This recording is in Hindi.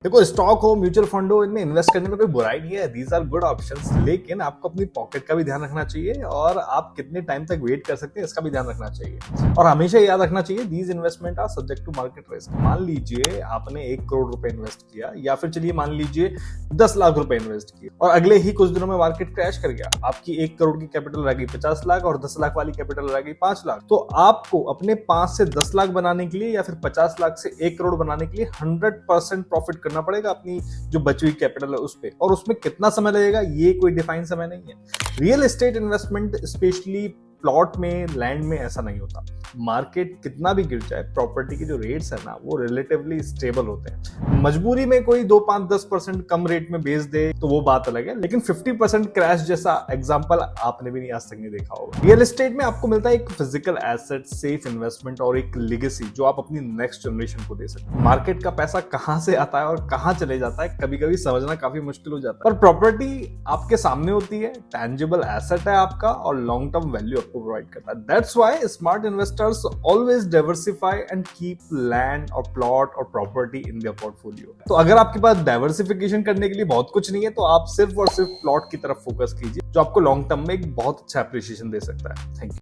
देखो, स्टॉक हो, म्यूचुअल फंड हो, इनमें इन्वेस्ट करने में कोई बुराई नहीं है। दीज आर गुड ऑप्शंस, लेकिन आपको अपनी पॉकेट का भी ध्यान रखना चाहिए और आप कितने टाइम तक वेट कर सकते हैं इसका भी ध्यान रखना चाहिए। और हमेशा याद रखना चाहिए, these investment are subject to market risk. मान लीजिए आपने 1 करोड़ रुपए इन्वेस्ट किया, या फिर चलिए मान लीजिए 10 लाख रुपए इन्वेस्ट किए और अगले ही कुछ दिनों में मार्केट क्रैश कर गया। आपकी 1 करोड़ की कैपिटल रह गई 50 लाख और 10 लाख वाली कैपिटल रह गई 5 लाख। तो आपको अपने 5 से 10 लाख बनाने के लिए या फिर 50 लाख से 1 करोड़ बनाने के लिए 100% प्रॉफिट करना पड़ेगा अपनी जो बची हुई कैपिटल है उस पे। और उसमें कितना समय लगेगा, ये कोई डिफाइन समय नहीं है। Real estate investment specially plot में, लैंड में ऐसा नहीं होता। मार्केट कितना भी गिर जाए, प्रॉपर्टी के जो रेट्स है ना वो रिलेटिवली स्टेबल होते हैं। मजबूरी में कोई 2-5-10% कम रेट में बेच दे तो वो बात अलग है, लेकिन 50% क्रैश जैसा एग्जांपल आपने भी नहीं आज तक नहीं देखा होगा। रियल एस्टेट में आपको मिलता है एक फिजिकल एसेट, सेफ इन्वेस्टमेंट और एक लेगेसी जो आप अपनी नेक्स्ट जनरेशन को दे सकते हैं। मार्केट का पैसा कहां से आता है और कहां चले जाता है कभी कभी समझना काफी मुश्किल हो जाता है, पर प्रॉपर्टी आपके सामने होती है, टैंजिबल एसेट है आपका और लॉन्ग टर्म वैल्यू आपको प्रोवाइड करता है। That's why smart investors always diversify and keep land और प्लॉट और प्रॉपर्टी इन देयर पोर्टफोलियो। तो अगर आपके पास डाइवर्सिफिकेशन करने के लिए बहुत कुछ नहीं है तो आप सिर्फ और सिर्फ प्लॉट की तरफ फोकस कीजिए, जो आपको लॉन्ग टर्म में एक बहुत अच्छा एप्रिसिएशन दे सकता है। Thank you.